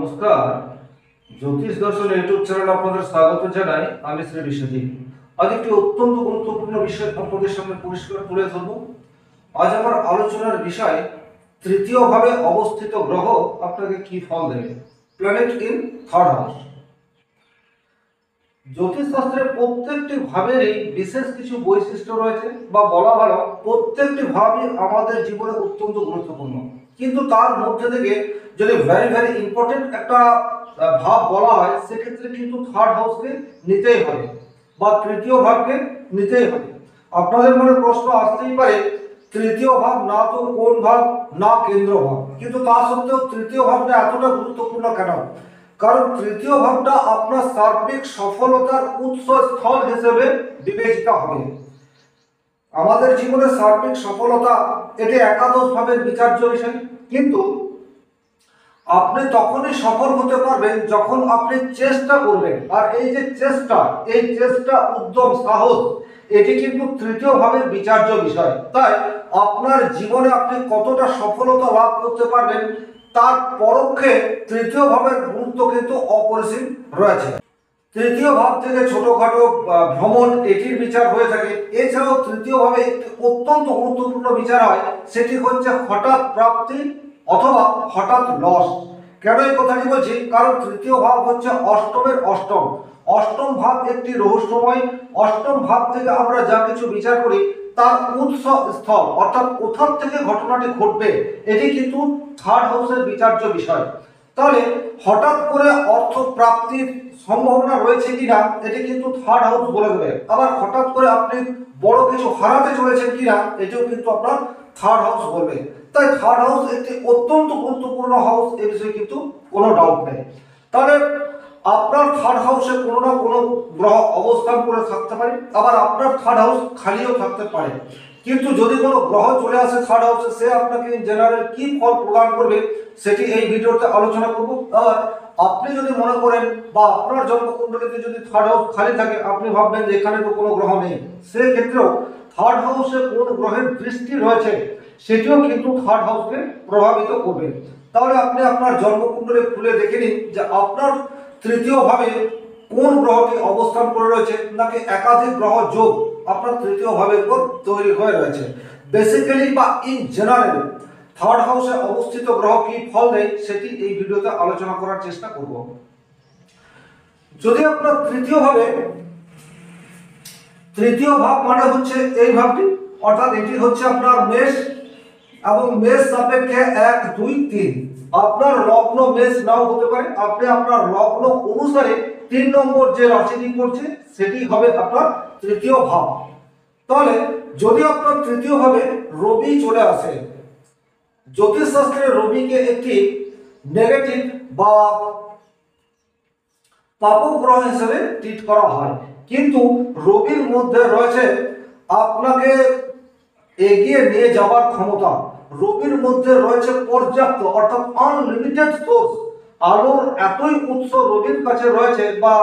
নমস্কার। জ্যোতিষ দর্শন ইউটিউব চ্যানেলে আপনাদের স্বাগত জানাই। আমি শ্রী বিশ্বজিৎ। আজ একটি অত্যন্ত গুরুত্বপূর্ণ বিষয় আপনাদের সামনে পরিষ্কার তুলে ধরব। আজ আমার আলোচনার বিষয় তৃতীয় ভাবে অবস্থিত গ্রহ আপনাকে কি ফল দেবে, প্ল্যানেট ইন থার্ড হাউস। জ্যোতিষশাস্ত্রের প্রত্যেকটি ভাবেরই বিশেষ কিছু বৈশিষ্ট্য রয়েছে, বা বলা ভালো প্রত্যেকটি ভাবই আমাদের জীবনে অত্যন্ত গুরুত্বপূর্ণ। কিন্তু তার মধ্যে থেকে যদি ভেরি ইম্পর্টেন্ট একটা ভাব বলা হয়, সেক্ষেত্রে কিন্তু থার্ড হাউসকে নিতেই হবে বা তৃতীয় ভাবকে নিতেই হবে। আপনাদের মনে প্রশ্ন আসতেই পারে, তৃতীয় ভাব না তো কোন ভাব, না কেন্দ্র ভাব, কিন্তু তা সত্ত্বেও তৃতীয় ভাবটা এতটা গুরুত্বপূর্ণ কেন? কারণ তৃতীয় ভাবটা আপনার সার্বিক সফলতার উৎস স্থল হিসেবে বিবেচিত হবে। আমাদের জীবনে সার্বিক সফলতা এটি একাদশ ভাবের বিচার্য বিষয়, কিন্তু আপনি তখনই সফল হতে পারবেন যখন আপনি চেষ্টা করবেন। আর এই যে চেষ্টা, উদ্যম, সাহস, এটি কিন্তু তৃতীয় ভাবের বিচার্য বিষয়। তাই আপনার জীবনে আপনি কতটা সফলতা লাভ করতে পারবেন তার পরোক্ষে তৃতীয় ভাবের গুরুত্ব কিন্তু অপরিসীম রয়েছে। তৃতীয় ভাব থেকে ছোটখাটো ভ্রমণ এটির বিচার হয়ে থাকে। এছাড়াও তৃতীয় ভাবে একটি অত্যন্ত গুরুত্বপূর্ণ বিচার হয়, সেটি হচ্ছে হঠাৎ প্রাপ্তি অথবা হঠাৎ লস। কেন এই কথাটি বলছি? কারণ তৃতীয় ভাব হচ্ছে অষ্টমের অষ্টম। অষ্টম ভাব একটি রহস্যময়। অষ্টম ভাব থেকে আমরা যা কিছু বিচার করি তার উৎস স্থল, অর্থাৎ কোথা থেকে ঘটনাটি ঘটবে, এটি কিন্তু থার্ড হাউসের বিচার্য বিষয়। তাহলে হঠাৎ করে অর্থ প্রাপ্তির সম্ভাবনা রয়েছে কিনা, এটি কিন্তু থার্ড হাউস বলে দেবে। আবার হঠাৎ করে আপনি বড় কিছু হারাতে চলেছেন কিনা, এটিও কিন্তু আপনার থার্ড হাউস বলবে। তাই থার্ড হাউস একটি অত্যন্ত গুরুত্বপূর্ণ হাউস, এ বিষয়ে কিন্তু কোনো ডাউট নেই। তাহলে আপনার থার্ড হাউসে কোনো না কোনো গ্রহ অবস্থান করে থাকতে পারে, আবার আপনার থার্ড হাউস খালিও থাকতে পারে। কিন্তু যদি কোনো গ্রহ চলে আসে থার্ড হাউসে, সে আপনাকে জেনারেল কি ফল প্রদান করবে সেটি এই ভিডিওতে আলোচনা করব। আর আপনি যদি মনে করেন বা আপনার জন্মকুণ্ডলীতে যদি থার্ড হাউস খালি থাকে, আপনি ভাববেন যে এখানে তো কোনো গ্রহ নেই, সেক্ষেত্রেও থার্ড হাউসে কোন গ্রহের দৃষ্টি রয়েছে সেটিও কিন্তু থার্ড হাউসকে প্রভাবিত করবে। তাহলে আপনি আপনার জন্মকুণ্ডলী খুলে দেখে নিন যে আপনার তৃতীয় ভাবে কোন গ্রহটি অবস্থান করে রয়েছে, নাকি একাধিক গ্রহ যোগ আপনার তৃতীয় ভাবের উপর তৈরি হয়ে রয়েছে। বেসিক্যালি বা ইন জেনারেল থার্ড হাউসে অবস্থিত গ্রহ কি ফল দেয় সেটি এই ভিডিওতে আলোচনা করার চেষ্টা করব। যদি আপনার তৃতীয় ভাব মানে হচ্ছে এই ভাবটি, অর্থাৎ এটি হচ্ছে আপনার মেষ, এবং মেষ সাপেক্ষে 1, 2, 3। আপনার লগ্ন মেষ নাও হতে পারে, আপনি আপনার লগ্ন অনুসারে 3 নম্বর যে রাশিটি পড়ছে সেটি হবে আপনার তৃতীয় ভাব। তাহলে যদি আপনার তৃতীয় ভাবে রবি চলে আসে, জ্যোতিষশাস্ত্রে রবিকে একটি নেগেটিভ বা পাপক গ্রহ হিসেবে ট্রিট করা হয়, কিন্তু রবির মধ্যে রয়েছে আপনাকে এগিয়ে নিয়ে যাওয়ার ক্ষমতা। রবির মধ্যে রয়েছে পর্যাপ্ত, অর্থাৎ আনলিমিটেড সোর্স। আলোর এতই উৎস রবির কাছে রয়েছে, বা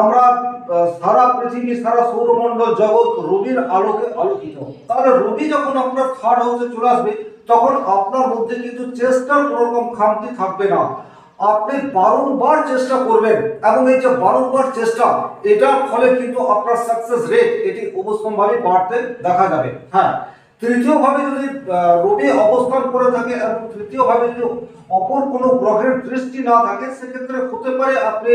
আমরা সারা পৃথিবী, সারা সৌরমণ্ডল জগৎ রবির আলোকে আলোকিত। তাহলে রবি যখন আপনার থার্ড হাউসে চলে আসবে, তখন আপনার মধ্যে কিন্তু চেষ্টার কোনো রকম খামতি থাকবে না। আপনি বারংবার চেষ্টা করবেন, এবং এই যে বারংবার চেষ্টা, এটার ফলে কিন্তু আপনার সাকসেস রেট এটি অবশ্যম্ভাবী বাড়তে দেখা যাবে। হ্যাঁ, তৃতীয় ভাবে যদি রবি অবস্থান করে থাকে এবং তৃতীয় ভাবে যদি অপর কোনো গ্রহের দৃষ্টি না থাকে, সেক্ষেত্রে হতে পারে আপনি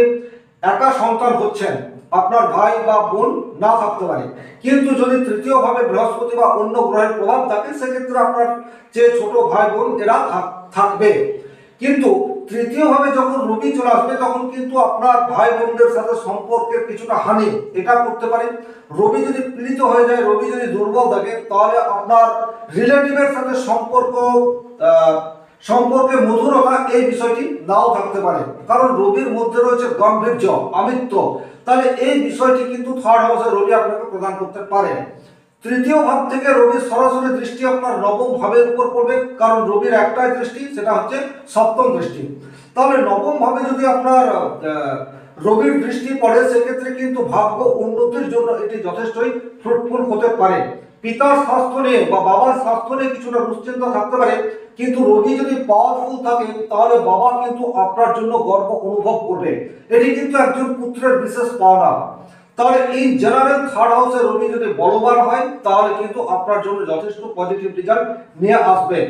একা সন্তান হচ্ছেন, আপনার ভাই বা বোন না থাকতে পারে। কিন্তু যদি তৃতীয় ভাবে বৃহস্পতি বা অন্য গ্রহের প্রভাব থাকে, সেক্ষেত্রে আপনার যে ছোট ভাই বোন এরা থাকবে। কিন্তু তৃতীয় ভাবে যখন রবি চলে আসবে, তখন কিন্তু আপনার ভাই বোনদের সাথে সম্পর্কের কিছুটা হানি এটা করতে পারে। রবি যদি পীড়িত হয়ে যায়, রবি যদি দুর্বল থাকে, তাহলে আপনার রিলেটিভের সাথে সম্পর্কে মধুরতা এই বিষয়টি নাও থাকতে পারে, কারণ রবির মধ্যে রয়েছে গাম্ভীর্য, আমিত্ব। তাহলে এই বিষয়টি কিন্তু থার্ড হাউসে রবি আপনাকে প্রদান করতে পারে। তৃতীয় ভাব থেকে রবির সরাসরি দৃষ্টি আপনার নবম ভাবের উপর পড়বে, কারণ রবির একটাই দৃষ্টি, সেটা হচ্ছে সপ্তম দৃষ্টি। তাহলে নবম ভাবে যদি আপনার রবির দৃষ্টি পড়ে, সেক্ষেত্রে কিন্তু ভাগ্য উন্নতির জন্য এটি যথেষ্টই ফ্রুটফুল হতে পারে। পিতার স্বাস্থ্য নিয়ে বা বাবার স্বাস্থ্য নিয়ে কিছুটা দুশ্চিন্তা থাকতে পারে, কিন্তু রবি যদি পাওয়ারফুল থাকে তাহলে বাবা কিন্তু আপনার জন্য গর্ব অনুভব করবে। এটি কিন্তু একজন পুত্রের বিশেষ পাওনা। তাহলে ইন জেনারেল থার্ড হাউসে রবি যদি বলবান হয় তাহলে কিন্তু আপনার জন্য যথেষ্ট পজিটিভ রেজাল্ট নিয়ে আসবে।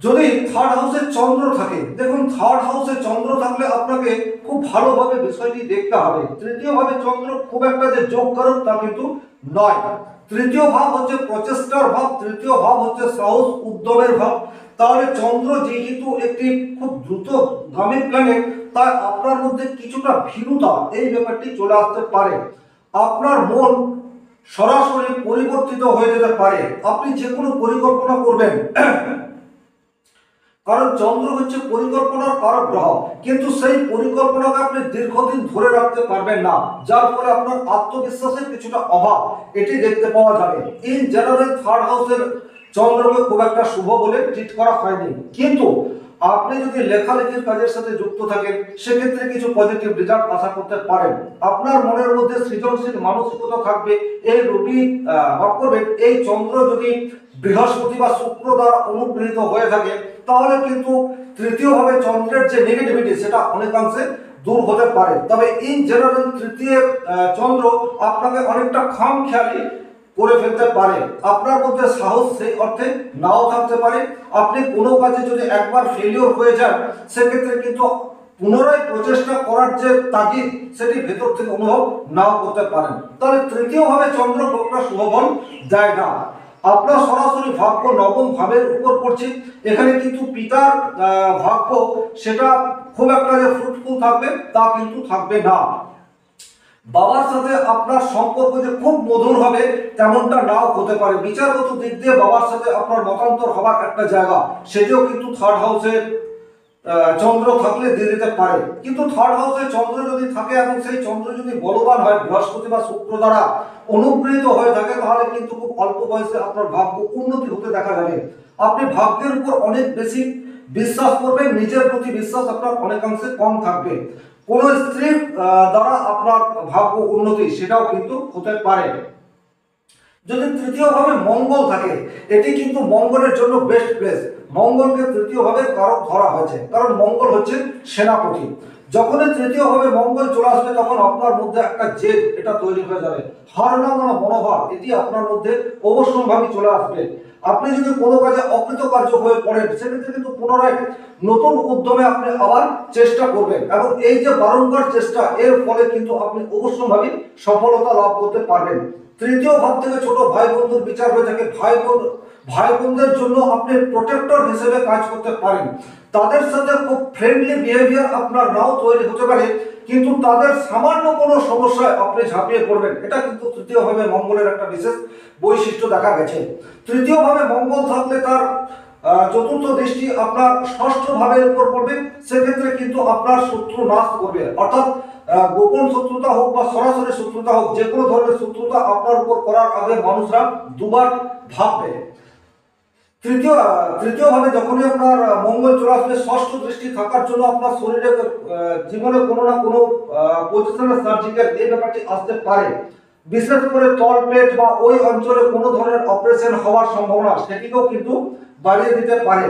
যদি থার্ড হাউসে চন্দ্র থাকে, দেখুন থার্ড হাউসে চন্দ্র থাকলে আপনাকে খুব ভালোভাবে বিষয়টি দেখতে হবে। তৃতীয় ভাবে চন্দ্র খুব একটা যে যোগকারক তা কিন্তু নয়। তৃতীয় ভাব হচ্ছে প্রচেষ্টার ভাব, তৃতীয় ভাব হচ্ছে সাহস উদ্যমের ভাব। তাহলে চন্দ্র যেহেতু একটি খুব দ্রুতগামী প্ল্যানেট, তাই আপনার মধ্যে কিছুটা ভীরুতা এই ব্যাপারটি চলে আসতে পারে। আপনার মন সরাসরি পরিবর্তিত হয়ে যেতে পারে। আপনি যে কোনো পরিকল্পনা করবেন, কারণ চন্দ্র হচ্ছে পরিকল্পনার কারক গ্রহ, কিন্তু সেই পরিকল্পনাকে আপনি দীর্ঘদিন ধরে রাখতে পারবেন না, যার ফলে আপনার আত্মবিশ্বাসের কিছুটা অভাব এটি দেখতে পাওয়া যাবে। ইন জেনারেল থার্ড হাউসের চন্দ্রকে খুব একটা শুভ বলে ট্রিট করা হয়নি, কিন্তু আপনি যদি লেখালেখির কাজের সাথে যুক্ত থাকেন সেক্ষেত্রে কিছু পজিটিভ রেজাল্ট আশা করতে পারেন। আপনার মনের মধ্যে সৃজনশীল মানসিকতা থাকবে। এই রবি ভাব করবেন, এই চন্দ্র যদি বৃহস্পতি বা শুক্র দ্বারা অনুগৃহীত হয়ে থাকে তাহলে কিন্তু তৃতীয়ভাবে চন্দ্রের যে নেগেটিভিটি সেটা অনেকাংশে দূর হতে পারে। তবে ইন জেনারেল তৃতীয় চন্দ্র আপনাকে অনেকটা খামখেয়ালি করে ফেলতে পারে। আপনার মধ্যে সাহস সেই অর্থে নাও থাকতে পারে। আপনি কোনো কাজে যদি একবার ফেলিওর হয়ে যান সেক্ষেত্রে কিন্তু পুনরায় প্রচেষ্টা করার যে তাগিদ সেটি ভেতর থেকে অনুভব নাও করতে পারেন। তাহলে তৃতীয়ভাবে চন্দ্র একটা শুভফল দেয় না। আপনার সরাসরি ভাগ্য নবম ভাবের উপর পড়ছে। এখানে কিন্তু পিতার ভাগ্য সেটা খুব একটা যে ফ্রুটফুল থাকবে তা কিন্তু থাকবে না। বাবার সাথে আপনার সম্পর্ক যে খুব মধুর হবে তেমনটা নাও হতে পারে। বিচারগত দিক দিয়ে বাবার সাথে আপনার মতান্তর হবার একটা জায়গা সেটিও কিন্তু থার্ড হাউসে চন্দ্র থাকলে দিয়ে দিতে পারে। কিন্তু থার্ড হাউসে চন্দ্র যদি থাকে এবং সেই চন্দ্র যদি বলবান হয় বৃহস্পতি বা শুক্র দ্বারা অনুগৃহীত হয়ে থাকে তাহলে কিন্তু খুব অল্প বয়সে আপনার ভাগ্য উন্নতি হতে দেখা যাবে। আপনি ভাগ্যের উপর অনেক বেশি বিশ্বাস করবেন, নিজের প্রতি বিশ্বাস আপনার অনেকাংশে কম থাকবে। কোন স্ত্রীর দ্বারা আপনার ভাগ্য উন্নতি সেটাও কিন্তু হতে পারে। যদি তৃতীয়ভাবে মঙ্গল থাকে, এটি কিন্তু মঙ্গলের জন্য বেস্ট প্লেস। মঙ্গলকে তৃতীয়ভাবে কারক ধরা হয়েছে, কারণ মঙ্গল হচ্ছে সেনাপতি। যখনই তৃতীয়ভাবে মঙ্গল চলে আসবে তখন আপনার মধ্যে একটা জেদ এটা তৈরি হয়ে যাবে, হার না মানা মনোভাব এটি আপনার মধ্যে অবশ্যম্ভাবী চলে আসবে। আপনি যদি কোনো কাজে অকৃতকার্য হয়ে পড়েন সেক্ষেত্রে কিন্তু পুনরায় নতুন উদ্যমে আপনি আবার চেষ্টা করবেন, এবং এই যে বারংবার চেষ্টা এর ফলে কিন্তু আপনি অবশ্যম্ভাবী সফলতা লাভ করতে পারবেন। তৃতীয় ভাব থেকে ছোট ভাই বন্ধুর বিচার হয়ে থাকে। ভাই বোনদের জন্য আপনি প্রোটেক্টর হিসেবে কাজ করতে পারেন। তাদের সাথে খুব ফ্রেন্ডলি বিহেভিয়ার আপনার নাও তৈরি হতে পারে, কিন্তু তাদের সামান্য কোনো সমস্যায় আপনি ঝাঁপিয়ে পড়বেন। এটা কিন্তু তৃতীয়ভাবে মঙ্গলের একটা বিশেষ বৈশিষ্ট্য দেখা গেছে। তৃতীয়ভাবে মঙ্গল থাকলে তার চতুর্থ দৃষ্টি আপনার ষষ্ঠ ভাবের উপর পড়বে। সেক্ষেত্রে কিন্তু আপনার শত্রু নাশ করবে, অর্থাৎ গোপন শত্রুতা হোক বা সরাসরি শত্রুতা হোক, যে কোনো ধরনের শত্রুতা আপনার উপর করার আগে মানুষরা দুবার ভাববে। তৃতীয়ভাবে যখনই আপনার মঙ্গল চলে আসবে ষষ্ঠ দৃষ্টি থাকার জন্য আপনার শরীরে জীবনে কোনো না কোনো পজিশনাল সার্জিক্যাল এই ব্যাপারটি আসতে পারে। বিশেষ করে তলপেট বা ওই অঞ্চলে কোনো ধরনের অপারেশন হওয়ার সম্ভাবনা সেটিকেও কিন্তু বাড়িয়ে দিতে পারে।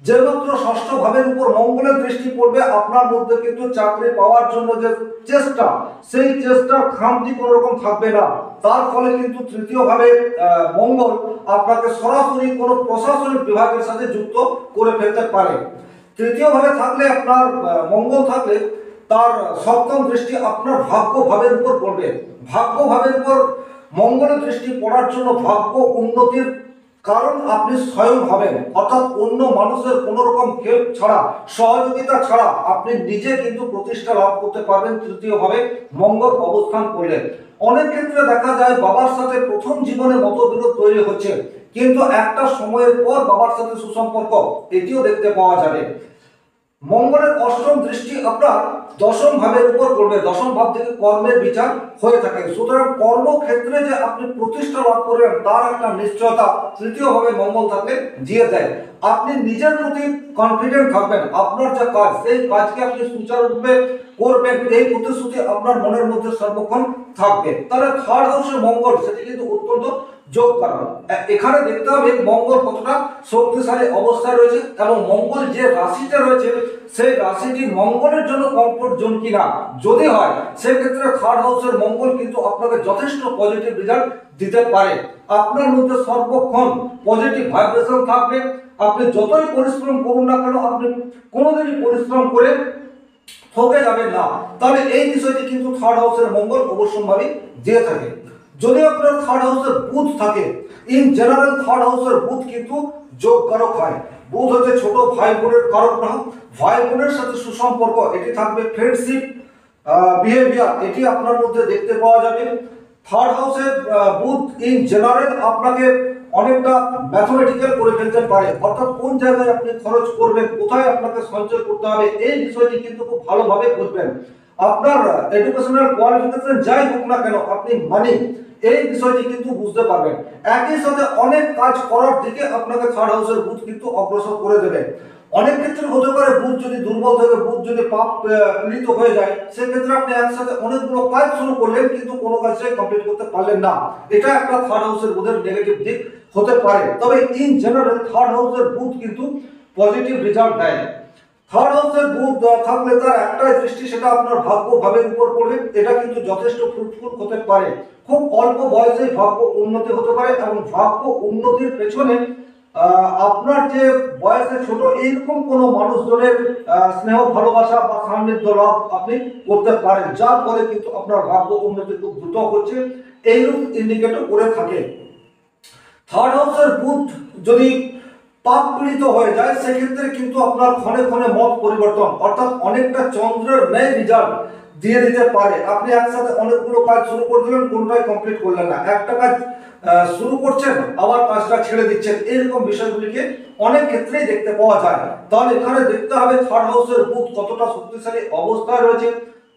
যে মাত্র ষষ্ঠ ভাবের উপর মঙ্গলের দৃষ্টি পড়বে আপনার মধ্যে কিন্তু চাকরি পাওয়ার জন্য যে চেষ্টা সেই চেষ্টার খামতি কোনো রকম থাকবে না। তার ফলে কিন্তু তৃতীয়ভাবে মঙ্গল আপনাকে সরাসরি কোনো প্রশাসনিক বিভাগের সাথে যুক্ত করে ফেলতে পারে। তৃতীয়ভাবে থাকলে আপনার মঙ্গল থাকলে তার সপ্তম দৃষ্টি আপনার ভাগ্য ভাবের উপর পড়বে। ভাগ্য ভাবের উপর মঙ্গলের দৃষ্টি পড়ার জন্য ভাগ্য উন্নতির কারণ আপনি স্বয়ং হবেন, অর্থাৎ অন্য মানুষের কোন রকম হেল্প ছাড়া সহযোগিতা ছাড়া আপনি নিজে কিন্তু প্রতিষ্ঠা লাভ করতে পারবেন তৃতীয়ভাবে মঙ্গল অবস্থান করলে। অনেক ক্ষেত্রে দেখা যায় বাবার সাথে প্রথম জীবনে মতবিরোধ তৈরি হচ্ছে, কিন্তু একটা সময়ের পর বাবার সাথে সুসম্পর্ক এটিও দেখতে পাওয়া যাবে। মঙ্গলের অষ্টম দৃষ্টি আপনার দশম ভাবের উপর পড়বে। দশম ভাব থেকে কর্মের বিচার হয়ে থাকে, সুতরাং কর্মক্ষেত্রে যে আপনি প্রতিষ্ঠা লাভ করবেন তার একটা নিশ্চয়তা তৃতীয়ভাবে মঙ্গল থাকলে দিয়ে দেয়। আপনি নিজের প্রতি কনফিডেন্ট থাকবেন, আপনার যে কাজ সেই কাজকে আপনি সুচারুরূপে করবেন এই প্রতিশ্রুতি আপনার মনের মধ্যে সর্বক্ষণ থাকবে। তাহলে থার্ড হাউসের মঙ্গল সেটি কিন্তু অত্যন্ত যোগ কারণ। এখানে দেখতে হবে মঙ্গল কতটা শক্তিশালী অবস্থায় রয়েছে এবং মঙ্গল যে রাশিতে রয়েছে সেই রাশিটি মঙ্গলের জন্য কমফোর্ট জোন কিনা। যদি হয় সেক্ষেত্রে থার্ড হাউসের মঙ্গল কিন্তু আপনাকে যথেষ্ট পজিটিভ রেজাল্ট দিতে পারে। আপনার মধ্যে সর্বক্ষণ পজিটিভ ভাইব্রেশন থাকবে। আপনি যতই পরিশ্রম করুন না কেন আপনি কোনোদিনই পরিশ্রম করে ঠকে যাবেন না। তাহলে এই বিষয়টি কিন্তু থার্ড হাউসের মঙ্গল অবশ্যই দিয়ে থাকে। যদি আপনার থার্ড হাউসের বুধ থাকে, ইন জেনারেল থার্ড হাউসের বুধ কিন্তু যোগ কারক হয়। বুধ হচ্ছে ছোট ভাই বোনের কারক গ্রহ। ভাই বোনের সাথে সুসম্পর্ক এটি থাকবে, ফ্রেন্ডশিপ বিহেভিয়ার এটি আপনার মধ্যে দেখতে পাওয়া যাবে। থার্ড হাউসের বুধ ইন জেনারেল আপনাকে অনেকটা ম্যাথমেটিক্যাল করে ফেলতে পারে, অর্থাৎ কোন জায়গায় আপনি খরচ করবেন, কোথায় আপনাকে সঞ্চয় করতে হবে এই বিষয়টি কিন্তু খুব ভালোভাবে বুঝবেন। আপনার এডুকেশনাল কোয়ালিফিকেশন যাই হোক না কেন আপনি মানি এই বিষয়টি কিন্তু বুঝতে পারবেন। একই সাথে অনেক কাজ করার দিকে আপনাকে থার্ড হাউসের বুধ কিন্তু অগ্রসর করে দেবে। অনেক ক্ষেত্রে হতে পারে বুধ যদি দুর্বল থাকে, বুধ যদি পাপ পীড়িত হয়ে যায়, সেক্ষেত্রে আপনি একসাথে অনেকগুলো কাজ শুরু করলেন কিন্তু কোনো কাজটাই কমপ্লিট করতে পারলেন না। এটা একটা থার্ড হাউসের বুধের নেগেটিভ দিক হতে পারে। তবে ইন জেনারেল থার্ড হাউসের বুধ কিন্তু পজিটিভ রেজাল্ট দেয়। থার্ড হাউসের বুধ থাকলে তার একটাই দৃষ্টি, সেটা আপনার ভাগ্য ভাবের উপর পড়বে। এটা কিন্তু যথেষ্ট ফ্রুটফুল হতে পারে। খুব অল্প বয়সে ভাগ্য উন্নতি হতে পারে এবং ভাগ্য উন্নতির পেছনে আপনার যে বয়সে ছোট এইরকম কোনো মানুষজনের স্নেহ ভালোবাসা বা সান্নিধ্য লাভ আপনি করতে পারেন, যার ফলে কিন্তু আপনার ভাগ্য উন্নতি খুব দ্রুত হচ্ছে এইরূপ ইন্ডিকেটর করে থাকে। থার্ড হাউসের বুধ যদি পাপ পীড়িত হয়ে যায় সেক্ষেত্রে কিন্তু আপনার ক্ষণে ক্ষণে মত পরিবর্তন, অর্থাৎ অনেকটা চন্দ্রের ন্যায় রেজাল্ট দিয়ে দিতে পারে। আপনি একসাথে অনেকগুলো কাজ শুরু করে দিলেন, কোনটাই কমপ্লিট করলেন না, একটা কাজ শুরু করছেন আবার কাজটা ছেড়ে দিচ্ছেন, এরকম বিষয়গুলিকে অনেক ক্ষেত্রেই দেখতে পাওয়া যায়। তাহলে এখানে দেখতে হবে থার্ড হাউসের বুধ কতটা শক্তিশালী অবস্থায় রয়েছে,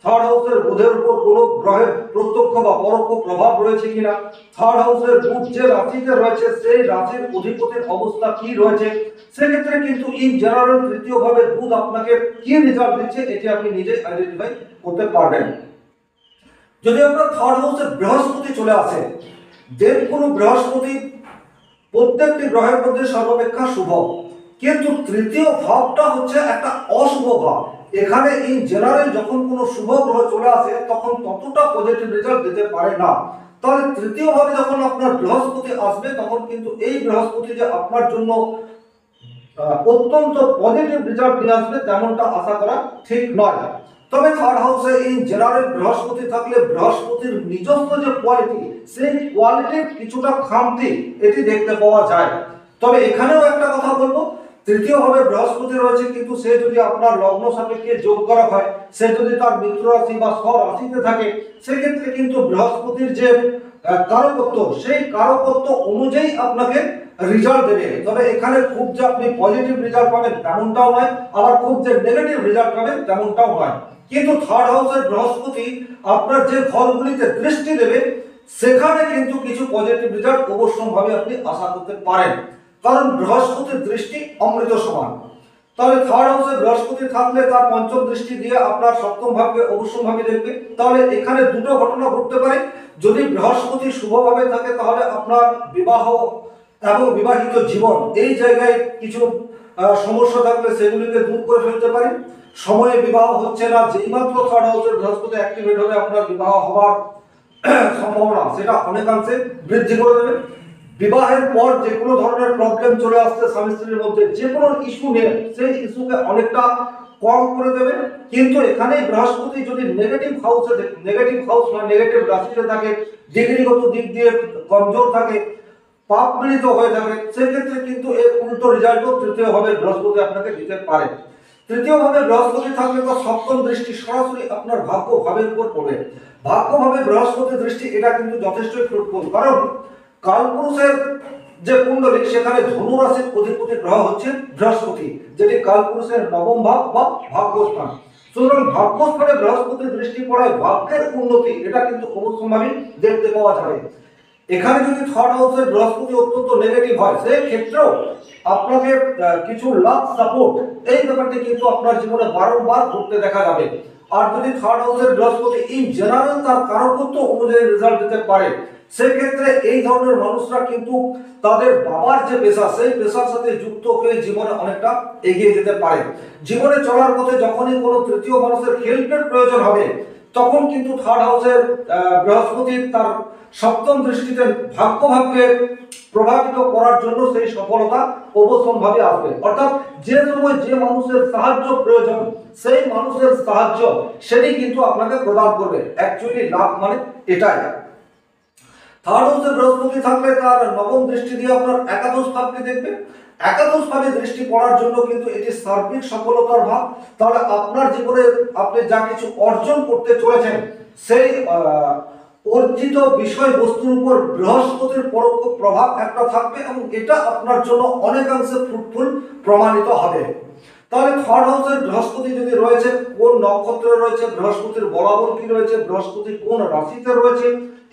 থার্ড হাউসের বুধের উপর কোনো গ্রহের প্রত্যক্ষ বা পরোক্ষ প্রভাব রয়েছে কিনা, থার্ড হাউসের বুধ যে রাশিতে রয়েছে সেই রাশির অধিপতির অবস্থা কি রয়েছে। সেক্ষেত্রে কিন্তু ইন জেনারেল তৃতীয় ভাবে বুধ আপনাকে কি রেজাল্ট দিচ্ছে এটি আপনি নিজে আইডেন্টিফাই করতে পারবেন। যদি আপনার থার্ড হাউসে বৃহস্পতি চলে আসে, দেবগুরু বৃহস্পতি প্রত্যেকটি গ্রহের মধ্যে সর্বাপেক্ষা শুভ, কিন্তু তৃতীয় ভাবটা হচ্ছে একটা অশুভ ভাব। এখানে ইন জেনারেল যখন কোনো শুভ গ্রহ চলে আসে তখন ততটা পজিটিভ রেজাল্ট দিতে পারে না। তাহলে তৃতীয় ভাবে যখন আপনার বৃহস্পতি আসবে তখন কিন্তু এই বৃহস্পতি যে আপনার জন্য অত্যন্ত পজিটিভ রেজাল্ট নিয়ে আসবে তেমনটা আশা করা ঠিক নয়। তবে থার্ড হাউসে ইন জেনারেল বৃহস্পতি থাকলে বৃহস্পতির নিজস্ব যে কোয়ালিটি সেই কোয়ালিটির কিছুটা খামতি এটি দেখতে পাওয়া যায়। তবে এখানেও একটা কথা বলবো, তৃতীয় ভাবে বৃহস্পতি রয়েছে কিন্তু সে যদি আপনার লগ্ন সাপেক্ষে যোগ করা হয়, সে যদি তার মিত্র রাশি বা স্বরাশিতে থাকে সেক্ষেত্রে কিন্তু বৃহস্পতির যে কারকত্ব সেই কারকত্ব অনুযায়ী আপনাকে রেজাল্ট দেবে। তবে এখানে খুব যে আপনি পজিটিভ রেজাল্ট পাবেন তেমনটাও নয়, আবার খুব যে নেগেটিভ রেজাল্ট পাবেন তেমনটাও নয়। কিন্তু থার্ড হাউসের বৃহস্পতি আপনার যে ঘরগুলিতে দৃষ্টি দেবে সেখানে কিন্তু কিছু পজিটিভ রেজাল্ট অবশ্যভাবে আপনি আশা করতে পারেন, কারণ বৃহস্পতির দৃষ্টি অমৃত সমান। তাহলে থার্ড হাউসে বৃহস্পতি থাকলে তার পঞ্চম দৃষ্টি দিয়ে আপনার সপ্তম ভাবকে অবশ্যভাবে দেখবে। তাহলে এখানে দুটো ঘটনা ঘটতে পারে। যদি বৃহস্পতি শুভভাবে থাকে তাহলে আপনার বিবাহ এবং বিবাহিত জীবন এই জায়গায় কিছু সমস্যা থাকলে সেগুলিকে দূর করে ফেলতে পারে। সময়ে বিবাহ হচ্ছে না, যেই মাত্র থার্ড হাউসের বৃহস্পতি অ্যাক্টিভেট হবে আপনার বিবাহ হওয়ার সম্ভাবনা সেটা অনেকাংশে বৃদ্ধি করে দেবে। বিবাহের পর যে কোনো ধরনের প্রবলেম চলে আসছে স্বামী স্ত্রীর মধ্যে, যে কোনো ইস্যু নিয়ে সেই ইস্যুকে অনেকটা কম করে দেবে। কিন্তু এখানে বৃহস্পতি যদি নেগেটিভ হাউস মানে নেগেটিভ রাশিতে থাকে, ডিগ্রিগত দিক দিয়ে কমজোর থাকে, পাপ পীড়িত হয়ে থাকে, সেক্ষেত্রে কিন্তু এর উল্টো রেজাল্টও তৃতীয় ভাবে বৃহস্পতি আপনাকে দিতে পারে। তৃতীয় ভাবে বৃহস্পতি থাকলে তো সপ্তম দৃষ্টি সরাসরি আপনার ভাগ্য ভাবের উপর পড়বে। ভাগ্য ভাবে বৃহস্পতি দৃষ্টি এটা কিন্তু যথেষ্টই ফ্রুটফুল, কারণ কালপুরুষের যে কুণ্ডলী সেখানে ধনু রাশির অধিপতি গ্রহ হচ্ছে বৃহস্পতি, যেটি কালপুরুষের নবম ভাব বা ভাগ্যস্থান। সুতরাং ভাগ্যস্থানে বৃহস্পতির দৃষ্টি পড়ায় ভাগ্যের উন্নতি এটা কিন্তু অবশ্যই দেখতে পাওয়া যাবে। এখানে যদি থার্ড হাউসের বৃহস্পতি অত্যন্ত নেগেটিভ হয় সেক্ষেত্রেও আপনাকে কিছু লাক সাপোর্ট এই ব্যাপারটি কিন্তু আপনার জীবনে বারংবার ঘটতে দেখা যাবে। আর যদি থার্ড হাউসের বৃহস্পতি ইন জেনারেল তার কারকত্ব অনুযায়ী রেজাল্ট দিতে পারে, সেক্ষেত্রে এই ধরনের মানুষরা কিন্তু তাদের বাবার যে পেশা সেই পেশার সাথে যুক্ত হয়ে জীবনে অনেকটা এগিয়ে যেতে পারে। জীবনে চলার পথে যখনই কোনো তৃতীয় মানুষের হেল্পের প্রয়োজন হবে, তখন কিন্তু থার্ড হাউসের বৃহস্পতি তার সপ্তম দৃষ্টিতে ভাগ্যভাবকে প্রভাবিত করার জন্য সেই সফলতা অবশ্যম্ভাবী আসবে। অর্থাৎ যে সময় যে মানুষের সাহায্য প্রয়োজন সেই মানুষের সাহায্য সেটি কিন্তু আপনাকে প্রদান করবে। অ্যাকচুয়ালি লাভ মানে এটাই। থার্ড হাউসে বৃহস্পতি থাকলে তার নবম দৃষ্টি দিয়ে আপনার একাদশ ভাবকে দেখবে। একাদশ ভাবে দৃষ্টি পড়ার জন্য কিন্তু এটি সার্বিক সফলতার ভাব। তাহলে আপনার জীবনে আপনি যা কিছু অর্জন করতে চলেছেন সেই অর্জিত বিষয়বস্তুর উপর বৃহস্পতির পরোক্ষ প্রভাব একটা থাকবে এবং এটা আপনার জন্য অনেকাংশে ফ্রুটফুল প্রমাণিত হবে। তাহলে থার্ড হাউসের বৃহস্পতি যদি রয়েছে, কোন নক্ষত্রে রয়েছে, বৃহস্পতির বলাবল কি রয়েছে, বৃহস্পতি কোন রাশিতে রয়েছে,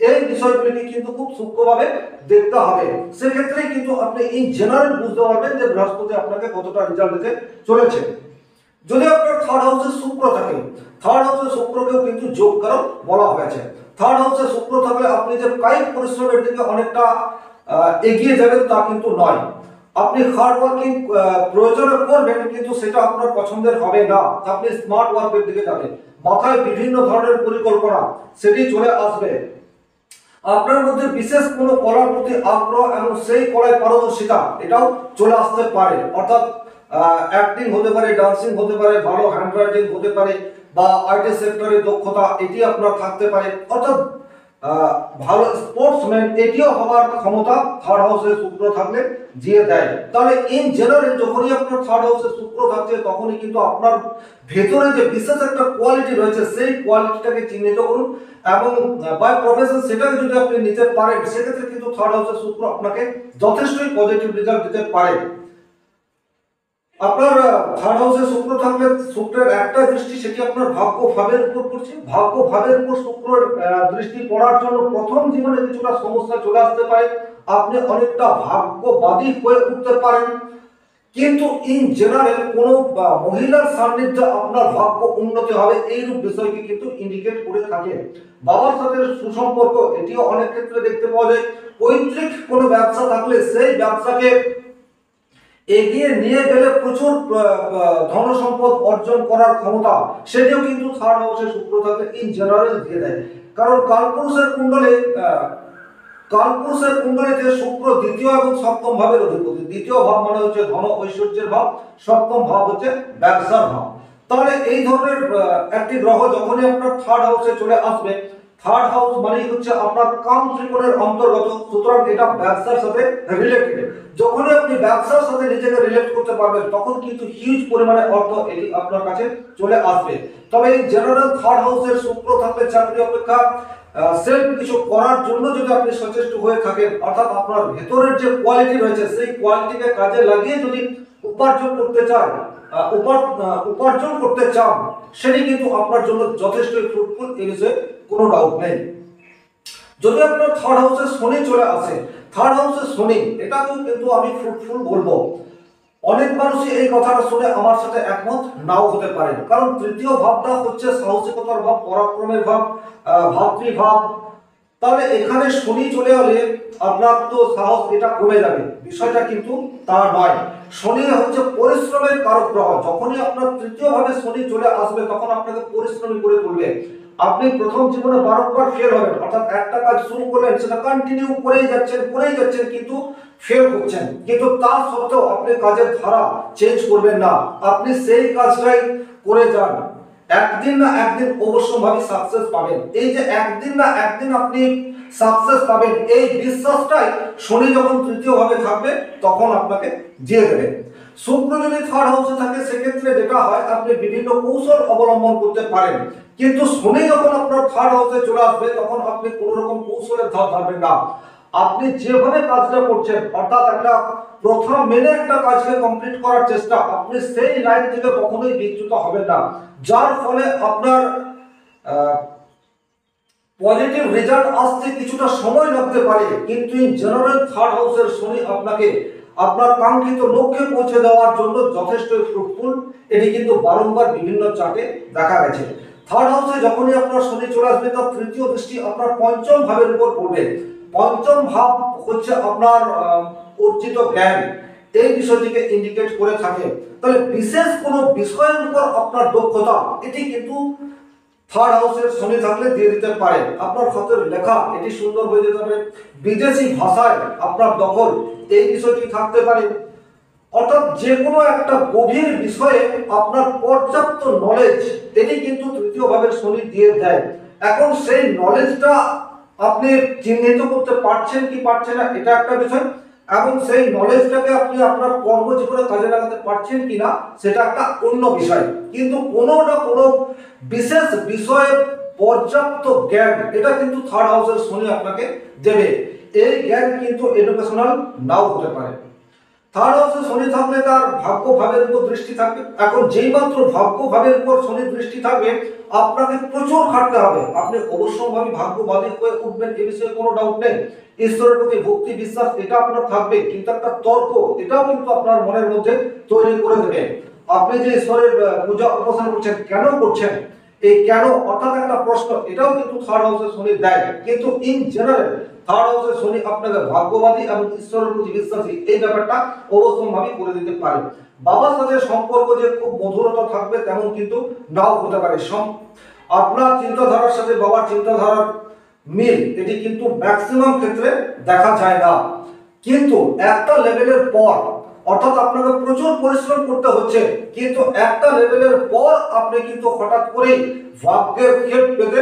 এই বিষয়গুলিকে কিন্তু খুব সূক্ষ্মভাবে দেখতে হবে। সেক্ষেত্রে কিন্তু আপনি ইন জেনারেল বুঝতে পারবেন যে বৃহস্পতি আপনাকে কতটা রেজাল্ট দিতে চলেছে। যদি আপনার থার্ড হাউসে শুক্র থাকে, থার্ড হাউসে শুক্রকেও কিন্তু যোগ কারক বলা হয়েছে। থার্ড হাউসে শুক্র থাকলে আপনি যে কায়িক পরিশ্রমের দিকে অনেকটা এগিয়ে যাবেন তা কিন্তু নয়। আপনি হার্ড ওয়ার্কিং প্রয়োজনে করবেন, কিন্তু সেটা আপনার পছন্দের হবে না। আপনি স্মার্ট ওয়ার্কের দিকে যাবেন, মাথায় বিভিন্ন ধরনের পরিকল্পনা সেটি চলে আসবে। আপনার মধ্যে বিশেষ কোনো কলার প্রতি আগ্রহ এবং সেই কলায় পারদর্শিতা এটাও চলে আসতে পারে। অর্থাৎ অ্যাক্টিং হতে পারে, ডান্সিং হতে পারে, ভালো হ্যান্ড রাইটিং হতে পারে, বা আইটি সেক্টরে দক্ষতা এটি আপনার থাকতে পারে। অর্থাৎ ভালো স্পোর্টসম্যান এটিও হওয়ার ক্ষমতা থার্ড হাউসে শুক্র থাকলে দিয়ে দেয়। তাহলে ইন জেনারেল যখনই আপনার থার্ড হাউসে শুক্র থাকছে তখনই কিন্তু আপনার ভেতরে যে বিশেষ একটা কোয়ালিটি রয়েছে সেই কোয়ালিটিটাকে চিহ্নিত করুন এবং বাই প্রফেশন সেটাকে যদি আপনি নিতে পারেন, সেক্ষেত্রে কিন্তু থার্ড হাউসে শুক্র আপনাকে যথেষ্টই পজিটিভ রেজাল্ট দিতে পারে। আপনার থার্ড হাউসে শুক্র থাকলে শুক্রের একটা দৃষ্টি সেটি আপনার ভাগ্য ভাবের উপর পড়ছে। ভাগ্য ভাবের উপর শুক্রের দৃষ্টি পড়ার জন্য প্রথম জীবনে কিছুটা সমস্যা চলে আসতে পারে, আপনি অনেকটা ভাগ্যবাদী হয়ে উঠতে পারেন, কিন্তু ইন জেনারেল কোনো মহিলার সান্নিধ্যে আপনার ভাগ্য উন্নতি হবে এইরূপ বিষয়কে কিন্তু ইন্ডিকেট করে থাকে। বাবার সাথে সুসম্পর্ক এটিও অনেক ক্ষেত্রে দেখতে পাওয়া যায়। পৈতৃক কোনো ব্যবসা থাকলে সেই ব্যবসাকে এগিয়ে নিয়ে গেলে প্রচুর ধন সম্পদ অর্জন করার ক্ষমতা সেটিও কিন্তু থার্ড হাউসে শুক্র থাকলে ইন জেনারেল দিয়ে দেয়। কারণ কালপুরুষের কুণ্ডলীতে শুক্র দ্বিতীয় এবং সপ্তম ভাবের অধিপতি। দ্বিতীয় ভাব মানে হচ্ছে ধন ঐশ্বর্যের ভাব, সপ্তম ভাব হচ্ছে ব্যবসার ভাব। তাহলে এই ধরনের একটি গ্রহ যখনই আপনার থার্ড হাউসে চলে আসবে, থার্ড হাউস মানেই হচ্ছে আপনার কাম ত্রিকোণের অন্তর্গত, সুতরাং এটা ব্যবসার সাথে রিলেটেড। যখনই আপনি ব্যবসার সাথে নিজেকে রিলেট করতে পারবেন তখন কিন্তু হিউজ পরিমাণে অর্থ এটি আপনার কাছে চলে আসবে। তবে এই জেনারেল থার্ড হাউসের শুক্র থাকলে চাকরি অপেক্ষা সেলফ কিছু করার জন্য যদি আপনি সচেষ্ট হয়ে থাকেন, অর্থাৎ আপনার ভেতরের যে কোয়ালিটি রয়েছে সেই কোয়ালিটিকে কাজে লাগিয়ে যদি উপার্জন করতে চান সেটি কিন্তু আপনার জন্য যথেষ্ট ফ্রুটফুল, এই বিষয়ে কোনো ডাউট নেই। যদি আপনার থার্ড হাউসে শনি চলে আসে, থার্ড হাউসে শনি এটাকেও কিন্তু আমি ফ্রুটফুল বলবো। অনেক মানুষই এই কথাটা শুনে আমার সাথে একমত নাও হতে পারেন, কারণ তৃতীয় ভাবটা হচ্ছে সাহসিকতার ভাব, পরাক্রমের ভাব, ভাতৃভাব। তাহলে এখানে শনি চলে এলে আপনার তো সাহস এটা কমে যাবে, বিষয়টা কিন্তু তা নয়। শনি হচ্ছে পরিশ্রমের কারক গ্রহ। যখনই আপনার তৃতীয় ভাবে শনি চলে আসবে তখন আপনাকে পরিশ্রমী করে তুলবে। আপনি প্রথম জীবনে বারবার ফেল হবেন, অর্থাৎ একটা কাজ শুরু করলেন সেটা কন্টিনিউ করেই যাচ্ছেন কিন্তু ফেল করছেন, কিন্তু তা সত্ত্বেও আপনি কাজের ধারা চেঞ্জ করবেন না, আপনি সেই কাজটাই করে যান। একদিন না একদিন অবশ্যভাবে সাকসেস পাবেন। এই যে একদিন না একদিন আপনি সাকসেস পাবেন এই বিশ্বাসটাই শনি যখন তৃতীয় ভাবে থাকবে তখন আপনাকে দিয়ে দেবে। শুক্র যদি থার্ড হাউসে থাকে সেক্ষেত্রে যেটা হয় আপনি বিভিন্ন কৌশল অবলম্বন করতে পারেন, কিন্তু শনি যখন আপনার থার্ড হাউসে চলে আসবে তখন আপনি কোনো রকম কৌশলের ধার ধারবেন না। আপনি যেভাবে কাজটা করছেন, অর্থাৎ একটা প্রথম মেনে একটা কাজকে কমপ্লিট করার চেষ্টা, আপনি সেই লাইন থেকে কখনোই বিচ্যুত হবেন না, যার ফলে আপনার পজিটিভ রেজাল্ট আসতে কিছুটা সময় লাগতে পারে, কিন্তু ইন জেনারেল থার্ড হাউসের শনি আপনাকে আপনার কাঙ্ক্ষিত লক্ষ্যে পৌঁছে দেওয়ার জন্য যথেষ্ট ফ্রুটফুল। এটি কিন্তু বারংবার বিভিন্ন চার্টে দেখা গেছে। থার্ড হাউসে যখনই আপনার শনি চলে আসবে তার তৃতীয় দৃষ্টি আপনার পঞ্চম ভাবের উপর পড়বে। পঞ্চম ভাব হচ্ছে আপনার অর্জিত জ্ঞান, এই বিষয়টিকে ইন্ডিকেট করে থাকে। তাহলে বিশেষ কোনো বিষয়ের উপর আপনার দক্ষতা এটি কিন্তু থার্ড হাউসের শনি থাকলে দিয়ে দিতে পারে। আপনার হাতের লেখা এটি সুন্দর হয়ে যেতে পারে, বিদেশি ভাষায় আপনার দখল এই বিষয়টি থাকতে পারে, অর্থাৎ যে কোনো একটা গভীর বিষয়ে আপনার পর্যাপ্ত নলেজ এটি কিন্তু তৃতীয় ভাবের শনি দিয়ে দেয়। এখন সেই নলেজটা আপনি চিহ্নিত করতে পারছেন কি পারছেন না এটা একটা বিষয়, এবং সেই নলেজটাকে আপনি আপনার কর্মজীবনে কাজে লাগাতে পারছেন কিনা সেটা একটা অন্য বিষয়। কিন্তু কোনো না কোনো বিশেষ বিষয়ে পর্যাপ্ত জ্ঞান এটা কিন্তু থার্ড হাউসের শনি আপনাকে দেবে। এই জ্ঞান কিন্তু এডুকেশনাল নাও হতে পারে। থার্ড হাউসে শনি থাকলে তার ভাগ্য ভাবের উপর দৃষ্টি থাকবে। এখন যেই মাত্র ভাগ্য ভাবের উপর শনির দৃষ্টি থাকবে আপনাকে প্রচুর খাটতে হবে, আপনি অবশ্যই ভাগ্যবাদী হয়ে উঠবেন, এ বিষয়ে কোনো ডাউট নেই। ঈশ্বরের প্রতি ভক্তি বিশ্বাস এটা আপনার থাকবে, কিন্তু একটা তর্ক এটাও কিন্তু আপনার মনের মধ্যে তৈরি করে দেবে। আপনি যে ঈশ্বরের পূজা উপাসনা করছেন কেন করছেন, এই কেন অর্থাৎ একটা প্রশ্ন এটাও কিন্তু থার্ড হাউসে শনি দেয়। কিন্তু ইন জেনারেল থার্ড হাউসে শনি আপনাকে ভাগ্যবাদী এবং ঈশ্বরের প্রতি বিশ্বাসী এই ব্যাপারটা অবশ্যই করে দিতে পারে। বাবার সাথে সম্পর্ক যে খুব মধুরতা থাকবে তেমন কিন্তু নাও হতে পারে। আপনার চিন্তাধারার সাথে বাবার চিন্তাধারার মিল এটি কিন্তু ম্যাক্সিমাম ক্ষেত্রে দেখা যায় না, কিন্তু একটা লেভেলের পর অর্থাৎ আপনাকে প্রচুর পরিশ্রম করতে হচ্ছে, কিন্তু একটা লেভেলের পর আপনি কিন্তু হঠাৎ করেই ভাগ্যের ক্ষেপ পেতে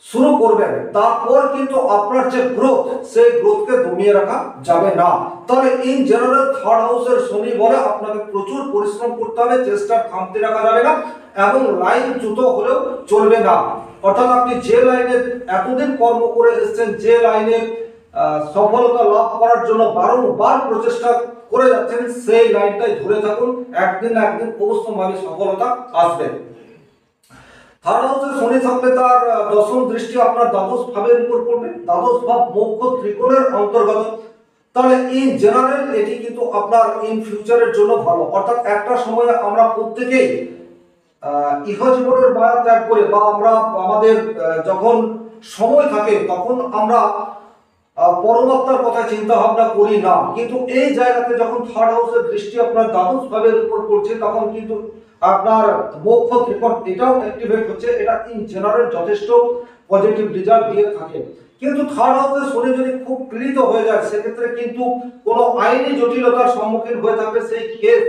শুরু করবেন, তারপর কিন্তু আপনার যে গ্রোথ সেই গ্রোথকে দমিয়ে রাখা যাবে না। তাহলে ইন জেনারেল থার্ড হাউসের শনি বলে আপনাকে প্রচুর পরিশ্রম করতে হবে, চেষ্টার খামতি রাখা যাবে না এবং লাইন চ্যুত হলেও চলবে না। অর্থাৎ আপনি যে লাইনে এতদিন কর্ম করে এসেছেন, যে লাইনে সফলতা লাভ করার জন্য বারংবার প্রচেষ্টা করে যাচ্ছেন, সেই লাইনটাই ধরে থাকুন, একদিন না একদিন অবশ্যই সফলতা আসবে। থার্ড হাউসে শনি থাকলে তার দশম দৃষ্টি আপনার দ্বাদশ ভাবের উপর পড়বে। দ্বাদশ ভাব মোক্ষ ত্রিকোণের অন্তর্গত। তাহলে ইন জেনারেল এটি কিন্তু আপনার ইন ফিউচারের জন্য ভালো। অর্থাৎ একটা সময়ে আমরা প্রত্যেকেই ইহজীবনের মায়া ত্যাগ করে বা আমরা আমাদের যখন সময় থাকে তখন আমরা পরমাত্মার কথা চিন্তা ভাবনা করি না, কিন্তু এই জায়গাতে যখন থার্ড হাউসের দৃষ্টি আপনার দ্বাদশ ভাবের উপর পড়ছে তখন কিন্তু আপনার মোক্ষ ত্রিকোণ এটাও অ্যাক্টিভেট হচ্ছে। এটা ইন জেনারেল যথেষ্ট পজিটিভ রেজাল্ট দিয়ে থাকে। কিন্তু থার্ড হাউসে শনি যদি খুব পীড়িত হয়ে যায় সেক্ষেত্রে কিন্তু কোনো আইনি জটিলতার সম্মুখীন হয়ে থাকবে, সেই কেস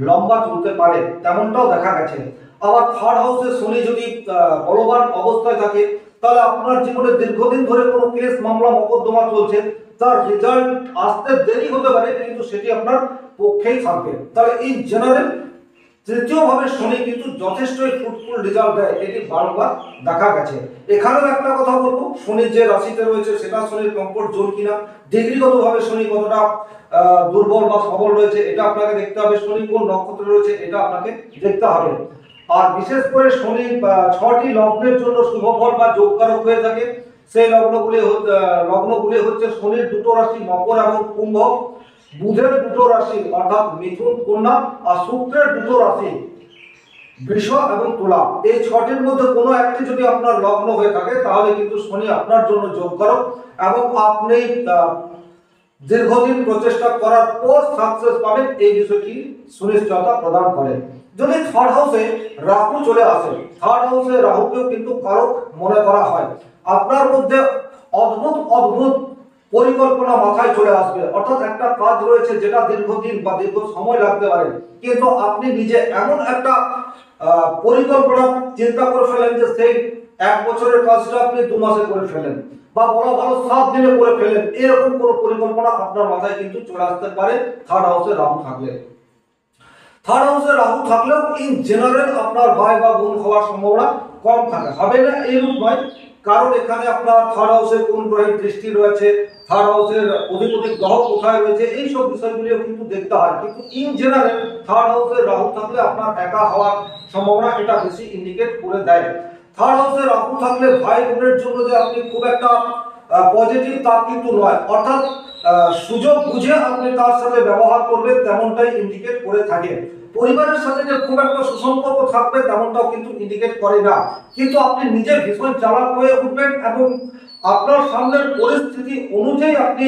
লম্বা চলতে পারে, তেমনটাও দেখা গেছে। আবার থার্ড হাউসে শনি যদি বলবান অবস্থায় থাকে তাহলে আপনার জীবনে দীর্ঘদিন ধরে কোনো কেস মামলা মকদ্দমা চলছে, তার রেজাল্ট আসতে দেরি হতে পারে কিন্তু সেটি আপনার পক্ষেই থাকবে। তাহলে ইন জেনারেল তৃতীয় ভাবে শনি কিন্তু যথেষ্টই ফ্রুটফুল রেজাল্ট দেয়, এটি বারবার দেখা গেছে। এখানেও একটা কথা বলবো, শনি যে রাশিতে রয়েছে সেটা শনির কমফোর্ট জোন কিনা, ডিগ্রিগত ভাবে শনি কতটা দুর্বল বা সবল রয়েছে এটা আপনাকে দেখতে হবে, শনি কোন নক্ষত্রে রয়েছে এটা আপনাকে দেখতে হবে। আর বিশেষ করে শনি 6টি লগ্নের জন্য শুভফল বা যোগকারক হয়ে থাকে। সেই লগ্নগুলি হচ্ছে শনির দুটো রাশি মকর এবং কুম্ভ, বুধের দুটো রাশি অর্থাৎ মিথুন কন্যা, আর শুক্রের দুটো রাশি বৃষ এবং তুলা। এই 6টির মধ্যে কোনো একটি যদি আপনার লগ্ন হয়ে থাকে তাহলে কিন্তু শনি আপনার জন্য যোগকারক এবং আপনি দীর্ঘদিন প্রচেষ্টা করার পর সাকসেস পাবেন, এই বিষয়টি সুনিশ্চয়তা প্রদান করে। যদি থার্ড হাউসে রাহু চলে আসে, থার্ড হাউসে রাহুকেও কিন্তু কারক মনে করা হয়। আপনার মধ্যে অদ্ভুত অদ্ভুত পরিকল্পনা মাথায় চলে আসবে, অর্থাৎ একটা কাজ রয়েছে যেটা দীর্ঘদিন বা দীর্ঘ সময় লাগতে পারে, কিন্তু আপনি নিজে এমন একটা পরিকল্পনা চিন্তা করে ফেলেন যে সেই 1 বছরের কাজটা আপনি 2 মাসে করে ফেলেন, বা বলা ভালো 7 দিনে করে ফেলেন। এরকম কোনো পরিকল্পনা আপনার মাথায় কিন্তু চলে আসতে পারে থার্ড হাউসে রাহু থাকলে। থার্ড হাউসে রাহু থাকলেও ইন জেনারেল আপনার ভাই বা বোন হওয়ার সম্ভাবনা কম থাকে, হবে না এইরূপ নয়, কারণ এখানে আপনার থার্ড হাউসে কোন গ্রহের দৃষ্টি রয়েছে, থার্ড হাউসের অধিপতি গ্রহ কোথায় রয়েছে, এই সব বিষয়গুলিও কিন্তু দেখতে হয়। কিন্তু ইন জেনারেল থার্ড হাউসে রাহু থাকলে আপনার একা হওয়ার সম্ভাবনা এটা বেশি ইন্ডিকেট করে দেয়। থার্ড হাউসে রাহু থাকলে ভাই বোনের জন্য যে আপনি খুব একটা পজিটিভ তা কিন্তু নয়, অর্থাৎ সুযোগ বুঝে আপনি তার সাথে ব্যবহার করবেন তেমনটাই ইন্ডিকেট করে থাকে। পরিবারের সাথে যে খুব একটা সুসম্পর্ক থাকবে তেমনটাও কিন্তু ইন্ডিকেট করে না। কিন্তু আপনি নিজে ভীষণ চালাক হয়ে উঠবেন এবং আপনার সামনের পরিস্থিতি অনুযায়ী আপনি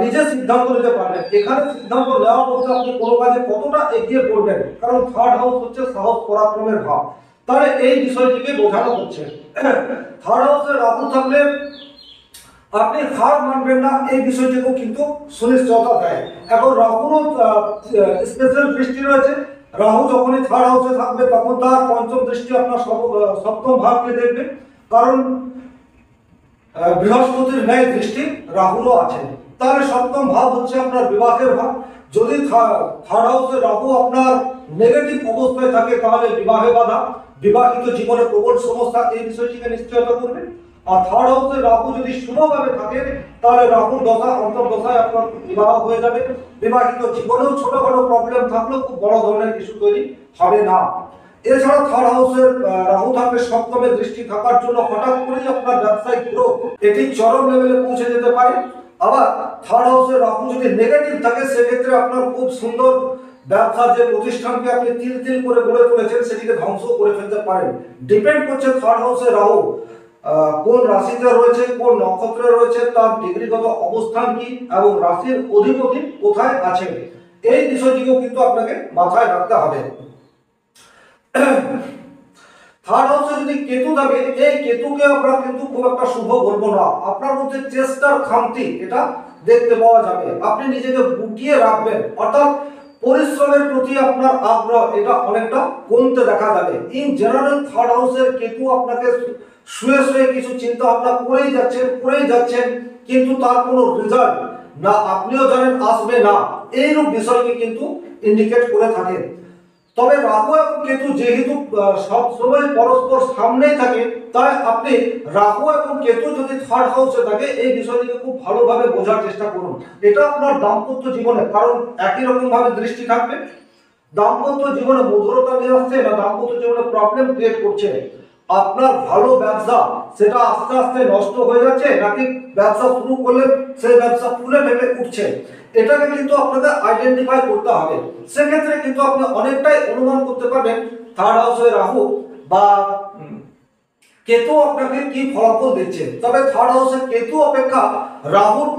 নিজে সিদ্ধান্ত নিতে পারবেন। এখানে সিদ্ধান্ত নেওয়া বলতে আপনি কোনো কাজে কতটা এগিয়ে পড়বেন, কারণ থার্ড হাউস হচ্ছে সাহস পরাক্রমের ভাব। তাহলে এই বিষয়টিকে বোঝানো হচ্ছে। থার্ড হাউসে রাহু থাকলে আপনি হার মানবেন না, এই বিষয়টিকেও কিন্তু সুনিশ্চয়তা দেয়। এখন রাহুরও স্পেশাল দৃষ্টি রয়েছে। রাহু যখনই থার্ড হাউসে থাকবে তখন তার পঞ্চম দৃষ্টি আপনার সপ্তম ভাবকে দেখবে, কারণ বৃহস্পতির ন্যায় দৃষ্টি রাহুরও আছে। তাহলে সপ্তম ভাব হচ্ছে আপনার বিবাহের ভাব। যদি থার্ড হাউসে রাহু আপনার নেগেটিভ অবস্থায় থাকে তাহলে বিবাহে বাধা, বিবাহিত জীবনে প্রবল সমস্যা, এই বিষয়টিকে নিশ্চয়তা করবে। আর থার্ড হাউসে রাহু যদি শুভভাবে থাকে তাহলে রাহুর দশা অন্তর্দশায় আপনার বিবাহ হয়ে যাবে। বিবাহিত জীবনেও ছোটখাটো প্রবলেম থাকলেও খুব বড় ধরনের ইস্যু তৈরি হবে না। এছাড়া থার্ড হাউসের রাহু থাকলে সপ্তমে দৃষ্টি থাকার জন্য হঠাৎ করেই আপনার ব্যবসায়িক গ্রোথ এটি চরম লেভেলে পৌঁছে যেতে পারে। আবার থার্ড হাউসের রাহু যদি নেগেটিভ থাকে সেক্ষেত্রে আপনার খুব সুন্দর ব্যবসার যে প্রতিষ্ঠানকে আপনি তিল তিল করে গড়ে তুলেছেন সেটিকে ধ্বংস করে ফেলতে পারেন। ডিপেন্ড করছে থার্ড হাউসের রাহু কোন রাশিতে রয়েছে, কোন নক্ষত্রে রয়েছে, তার ডিগ্রিগত অবস্থান কি এবং রাশির অধিপতি কোথায় আছে, এই বিষয়টিকেও কিন্তু আপনাকে মাথায় রাখতে হবে। থার্ড হাউসে যদি কেতু থাকে, এই কেতুকে আমরা কিন্তু খুব একটা শুভ বলবো না। আপনার মধ্যে চেষ্টার খামতি এটা দেখতে পাওয়া যাবে। আপনি নিজেকে গুটিয়ে রাখবেন, অর্থাৎ পরিশ্রমের প্রতি আপনার আগ্রহ এটা অনেকটা কমতে দেখা যাবে। ইন জেনারেল থার্ড হাউসের কেতু আপনাকে শুয়ে শুয়ে কিছু চিন্তা ভাবনা করেই যাচ্ছেন, কিন্তু তার কোনো রেজাল্ট না আপনিও জানেন আসবে না, এইরূপ বিষয়কে কিন্তু ইন্ডিকেট করে থাকেন। তবে রাহু এবং কেতু যেহেতু সবসময় পরস্পর সামনেই থাকে, তাই আপনি রাহু এবং কেতু যদি থার্ড হাউসে থাকে এই বিষয়টিকে খুব ভালোভাবে বোঝার চেষ্টা করুন। এটা আপনার দাম্পত্য জীবনে, কারণ একই রকম ভাবে দৃষ্টি থাকবে, দাম্পত্য জীবনে মধুরতা নিয়ে আসছে না দাম্পত্য জীবনে প্রবলেম ক্রিয়েট করছে, আপনার ভালো ব্যবসা সেটা আস্তে আস্তে নষ্ট হয়ে যাচ্ছে, নাকি ব্যবসা শুরু করলে সেই ব্যবসা ফুলে ফেপে উঠছে, এটাকে কিন্তু আপনাকে আইডেন্টিফাই করতে হবে। সেক্ষেত্রে কিন্তু আপনি অনেকটাই অনুমান করতে পারবেন থার্ড হাউসে রাহু বা কেতু আপনাকে কি ফলাফল দিচ্ছে। তবে থার্ড হাউসে কেতু অপেক্ষা রাহুর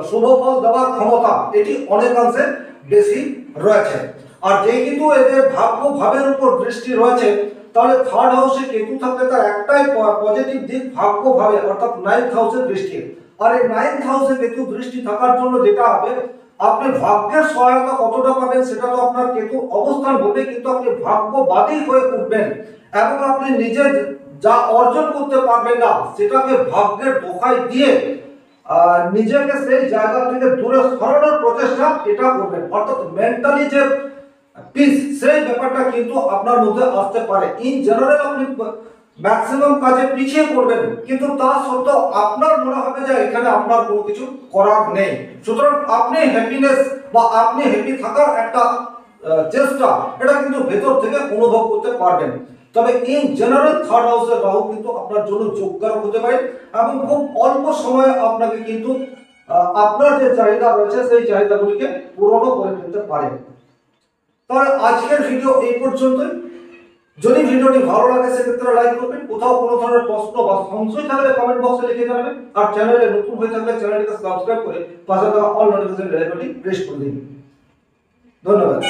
শুভ ফল দেওয়ার ক্ষমতা এটি অনেকাংশে বেশি রয়েছে। আর যেহেতু এদের ভাগ্য ভাবের উপর দৃষ্টি রয়েছে, তাহলে থার্ড হাউসে কেতু থাকলে তার একটাই পজিটিভ দিক ভাগ্য ভাবে, অর্থাৎ নাইন্থ হাউসের দৃষ্টি। আর এই নাইন্থ হাউসে কেতু দৃষ্টি থাকার জন্য যেটা হবে, আপনি ভাগ্যের সহায়তা কতটা পাবেন সেটা তো আপনার কেতু অবস্থান হবে, কিন্তু আপনি ভাগ্যবাদী হয়ে উঠবেন এবং আপনি নিজে যা অর্জন করতে পারবেন না সেটাকে ভাগ্যের দোহাই দিয়ে নিজেকে সেই জায়গা থেকে দূরে সরানোর প্রচেষ্টা এটা করবেন। অর্থাৎ মেন্টালি যে পিস সেই ব্যাপারটা কিন্তু আপনার মধ্যে আসতে পারে। ইন জেনারেল আপনি ম্যাক্সিমাম কাজে পিছিয়ে পড়বেন, কিন্তু তা সত্ত্বেও আপনার মনে হবে যে এখানে আপনার কোনো কিছু করার নেই। সুতরাং আপনি হ্যাপিনেস বা আপনি হ্যাপি থাকার একটা চেষ্টা এটা কিন্তু ভেতর থেকে অনুভব করতে পারবেন। তবে ইন জেনারেল থার্ড হাউসের রাহু কিন্তু আপনার জন্য যোগকারক হতে পারে এবং খুব অল্প সময়ে আপনাকে কিন্তু আপনার যে চাহিদা রয়েছে সেই চাহিদাগুলিকে পূরণও করে ফেলতে পারে। তাহলে আজকের ভিডিও এই পর্যন্তই। যদি ভিডিওটি ভালো লাগে সেক্ষেত্রে লাইক করবেন, কোথাও কোনো ধরনের প্রশ্ন বা সংশয় থাকলে কমেন্ট বক্সে লিখে জানাবেন, আর চ্যানেলে নতুন হয়ে থাকলে চ্যানেলটিকে সাবস্ক্রাইব করে পাশে থাকা অল নোটিফিকেশন বেলটি প্রেস করে দিন। ধন্যবাদ।